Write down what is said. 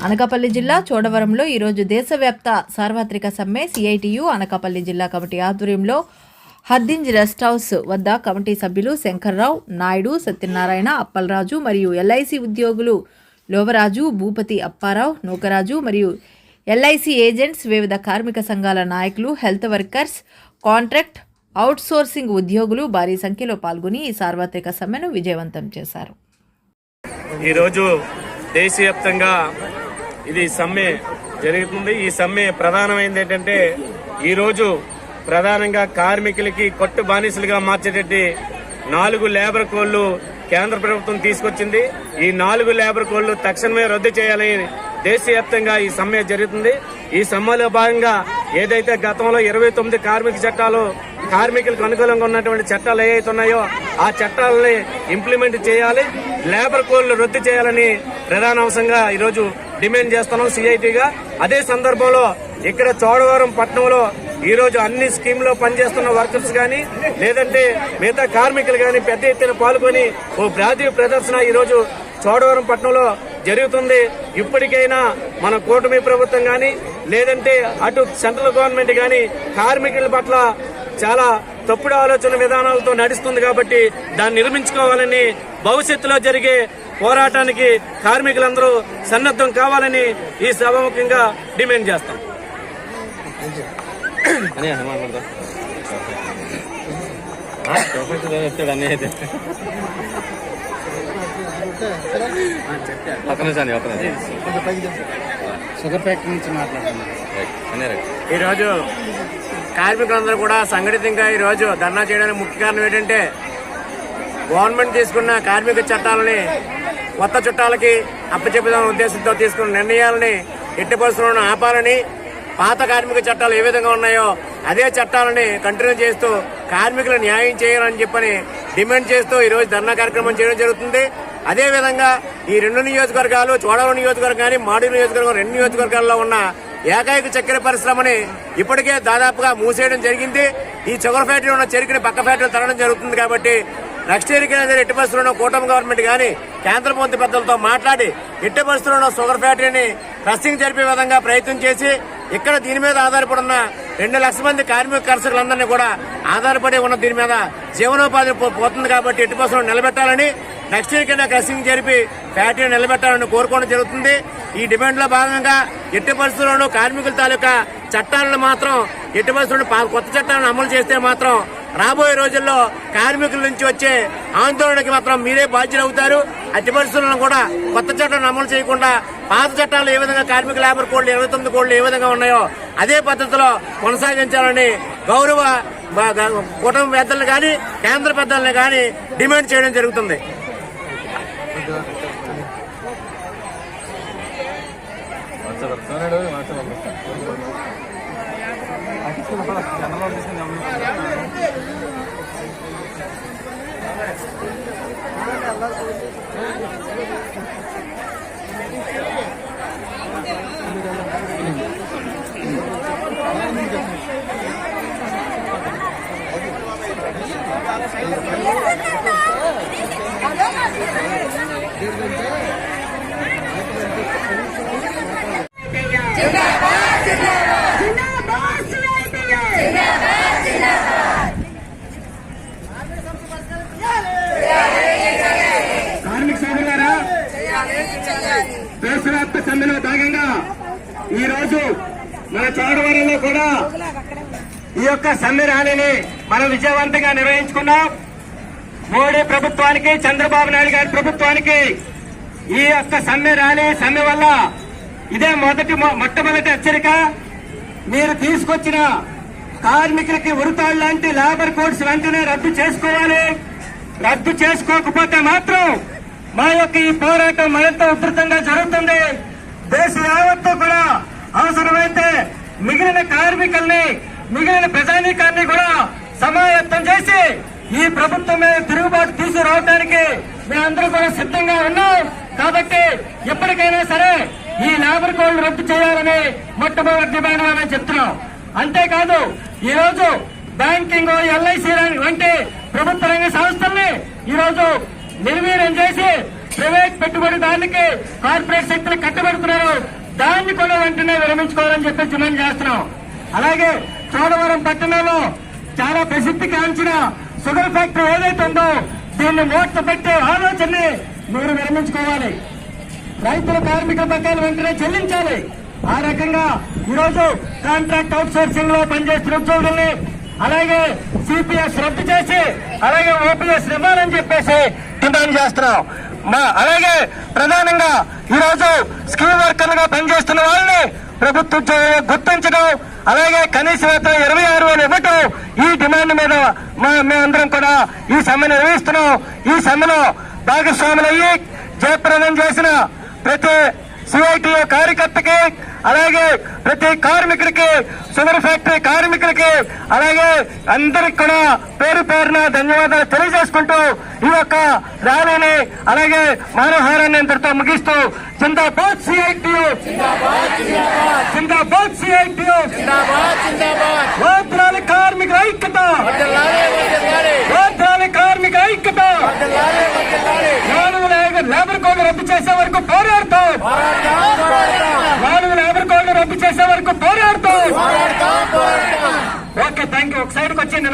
అనకాపల్లి జిల్లా చోడవరంలో ఈరోజు దేశవ్యాప్త సార్వత్రిక సమ్మె సిఐటియు అనకాపల్లి జిల్లా కమిటీ ఆధ్వర్యంలో హద్దింజ్ రెస్ట్ హౌస్ వద్ద కమిటీ సభ్యులు శంకర్రావు, నాయుడు, సత్యనారాయణ, అప్పలరాజు మరియు ఎల్ఐసి ఉద్యోగులు లోవరాజు, భూపతి, అప్పారావు, నూకరాజు మరియు ఎల్ఐసి ఏజెంట్స్, వివిధ కార్మిక సంఘాల నాయకులు, హెల్త్ వర్కర్స్, కాంట్రాక్ట్ అవుట్సోర్సింగ్ ఉద్యోగులు భారీ సంఖ్యలో పాల్గొని ఈ సార్వత్రిక సమ్మెను విజయవంతం చేశారు. ఈరోజు దేశవ్యాప్తంగా ఇది సమ్మె జరుగుతుంది. ఈ సమ్మె ప్రధానమైనది ఏంటంటే ఈరోజు ప్రధానంగా కార్మికులకి కొట్టు బానిసలుగా మార్చేటట్టు 4 లేబర్ కోడ్లు కేంద్ర ప్రభుత్వం తీసుకొచ్చింది. ఈ 4 లేబర్ కోడ్లు తక్షణమే రద్దు చేయాలని దేశవ్యాప్తంగా ఈ సమ్మె జరుగుతుంది. ఈ సమ్మెలో భాగంగా ఏదైతే గతంలో 29 కార్మిక చట్టాలు కార్మికులకు అనుకూలంగా ఉన్నటువంటి చట్టాలు ఏవైతే ఉన్నాయో ఆ చట్టాలని ఇంప్లిమెంట్ చేయాలి, లేబర్ కోడ్లు రద్దు చేయాలని ప్రధాన అంశంగా ఈరోజు డిమాండ్ చేస్తున్నాం సిఐటిగా. అదే సందర్భంలో ఇక్కడ చోడవరం పట్టణంలో ఈరోజు అన్ని స్కీమ్ లో పనిచేస్తున్న వర్కర్స్ గాని లేదంటే మిగతా కార్మికులు గాని పెద్ద ఎత్తున పాల్గొని ఓ బ్రాతీయ ప్రదర్శన ఈరోజు చోడవరం పట్టణంలో జరుగుతుంది. ఇప్పటికైనా మన కూటమి ప్రభుత్వం గాని లేదంటే అటు సెంట్రల్ గవర్నమెంట్ గాని కార్మికుల పట్ల చాలా తప్పుడు ఆలోచన విధానాలతో నడుస్తుంది కాబట్టి దాన్ని నిర్మించుకోవాలని, భవిష్యత్తులో జరిగే పోరాటానికి కార్మికులందరూ సన్నద్ధం కావాలని ఈ సభాముఖంగా డిమాండ్ చేస్తాం. ఈరోజు కార్మికులందరూ కూడా సంఘటితంగా ఈరోజు ధర్నా చేయడానికి ముఖ్య కారణం ఏంటంటే గవర్నమెంట్ తీసుకున్న కార్మిక చట్టాలని కొత్త చట్టాలకి అప్పచెప్పుదాం ఉద్దేశంతో తీసుకున్న నిర్ణయాలని ఎట్టి పరిస్థితులను ఆపాలని, పాత కార్మిక చట్టాలు ఏ విధంగా ఉన్నాయో అదే చట్టాలని కంటిన్యూ చేస్తూ కార్మికులు న్యాయం చేయాలని చెప్పని డిమాండ్ చేస్తూ ఈరోజు ధర్నా కార్యక్రమం చేయడం జరుగుతుంది. అదేవిధంగా ఈ 2 నియోజకవర్గాలు, చోడవరం నియోజకవర్గం కానీ మాడూరు నియోజకవర్గం 2 నియోజకవర్గాల్లో ఉన్న ఏకైక చక్కెర పరిశ్రమని ఇప్పటికే దాదాపుగా మూసేయడం జరిగింది. ఈ షుగర్ ఫ్యాక్టరీ ఉన్న చెరుకుని పక్క ఫ్యాక్టరీలు తరడం జరుగుతుంది. కాబట్టి నెక్స్ట్ ఇయర్కి ఎట్టి పరిస్థితుల్లో కూటమి గవర్నమెంట్ కానీ కేంద్ర మంత్రి పెద్దలతో మాట్లాడి ఎట్టి పరిస్థితుల్లో షుగర్ ఫ్యాక్టరీని క్రషింగ్ జరిపే విధంగా ప్రయత్నం చేసి ఇక్కడ దీని మీద ఆధారపడి ఉన్న 2 లక్షల మంది కార్మిక కర్షకులందరినీ కూడా ఆధారపడి ఉన్న దీని మీద జీవనోపాధి పోతుంది. కాబట్టి ఎట్టి పరిస్థితుల్లో నిలబెట్టాలని, నెక్స్ట్ ఇయర్ కింద క్రషింగ్ జరిపి ఫ్యాక్టరీ నిలబెట్టాలని కోరుకోవడం జరుగుతుంది. ఈ డిమాండ్ లో భాగంగా ఎట్టి పరిస్థితుల్లోనూ కార్మికుల తాలూకా చట్టాలను మాత్రం ఎట్టి పరిస్థితుల్లో కొత్త చట్టాలను అమలు చేస్తే మాత్రం రాబోయే రోజుల్లో కార్మికుల నుంచి వచ్చే ఆందోళనకి మాత్రం మీరే బాధ్యులు అవుతారు. అట్టి పరిస్థితులను కూడా కొత్త చట్టాలను అమలు చేయకుండా పాత చట్టాలు ఏ విధంగా కార్మిక లేబర్ కోడ్లు 29 కోడ్లు ఏ విధంగా ఉన్నాయో అదే పద్ధతిలో కొనసాగించాలని గౌరవ కుటుంబ పెద్దలను కానీ కేంద్ర పెద్దలను కానీ డిమాండ్ చేయడం జరుగుతుంది. కార్మిక సోదరులారా, దేశవ్యాప్త సమ్మెలో భాగంగా ఈ రోజు మన చోడవరంలో కూడా ఈ యొక్క సమ్మె ర్యాలీని మనం విజయవంతంగా నిర్వహించుకున్నాం. మోడీ ప్రభుత్వానికి, చంద్రబాబు నాయుడు గారి ప్రభుత్వానికి ఈ యొక్క సమ్మె ర్యాలీ సమ్మె వల్ల ఇదే మొట్టమొదటి హెచ్చరిక. మీరు తీసుకొచ్చిన కార్మికులకి ఉరితాళ్లు లాంటి లేబర్ కోడ్స్ వెంటనే రద్దు చేసుకోవాలి. రద్దు చేసుకోకపోతే మాత్రం మా యొక్క ఈ పోరాటం మరింత ఉధృతంగా జరుగుతుంది. దేశ యావత్తు కూడా అవసరమైతే మిగిలిన కార్మికుల్ని, మిగిలిన ప్రజానీకాన్ని కూడా సమాయత్తం చేసి ఈ ప్రభుత్వం మీద తిరుగుబాటు తీసుకురావడానికి మేమందరూ కూడా సిద్ధంగా ఉన్నాం. కాబట్టి ఎప్పటికైనా సరే ఈ లేబర్ కోడ్లు రద్దు చేయాలని మొట్టమొదటి డిమాండ్ అని చెప్తున్నాం. అంతేకాదు ఈ రోజు బ్యాంకింగ్, ఎల్ఐసి వంటి ప్రభుత్వ రంగ సంస్థల్ని ఈ రోజు నిర్వీర్యం చేసి ప్రైవేట్ పెట్టుబడిదారులకి కార్పొరేట్ శక్తులు కట్టబెడుతున్నారు. దాన్ని కూడా వెంటనే విరమించుకోవాలని చెప్పి డిమాండ్ చేస్తున్నాం. అలాగే చోడవరం పట్టణంలో చాలా ప్రసిద్ధి కాంచిన షుగర్ ఫ్యాక్టరీ ఏదైతే ఉందో దీన్ని మూట పెట్టే ఆలోచనని మీరు విరమించుకోవాలి. రైతుల కార్మికుల బకాయిలు వెంటనే చెల్లించాలి. ఆ రకంగా ఈరోజు కాంట్రాక్ట్ అవుట్ సోర్సింగ్ లో పనిచేస్తున్న ఉద్యోగుల్ని అలాగే సిపిఎస్ రద్దు చేసి అలాగే ఓపీఎస్ ఇవ్వాలని చెప్పేసి డిమాండ్ చేస్తున్నాం. అలాగే ప్రధానంగా ఈరోజు స్కీమ్ వర్కర్లుగా పనిచేస్తున్న వాళ్ళని ప్రభుత్వ ఉద్యోగులు గుర్తించడం అలాగే కనీస వేతనం 26,000 ఇవ్వటం ఈ డిమాండ్ మీద మేమందరం కూడా ఈ సమ్మె నిర్వహిస్తున్నాం. ఈ సమ్మెలో భాగస్వాములయ్యి జయప్రదం చేసిన ప్రతి సిఐటియు కార్యకర్తకి అలాగే ప్రతి కార్మికుడికి షుగర్ ఫ్యాక్టరీ కార్మికులకి అలాగే అందరికి కూడా పేరు పేరున ధన్యవాదాలు తెలియజేసుకుంటూ ఈ యొక్క ర్యాలీని అలాగే మానవహారాన్ని ఇంతటితో ముగిస్తూ జిందాబాద్ సిఐటియు, జిందాబాద్ సిఐటియు, గోత్రాల కార్మికుల ఐక్యత, గోత్రాల కార్మిక ఐక్యత, లేబర్ కోడ్ రద్దు చేసే వరకు పోరాడతాం, లేబర్ కోడ్ రద్దు చేసే వరకు పోరాడతాం. Okay, thank you. ఒక సైడ్కి వచ్చింది.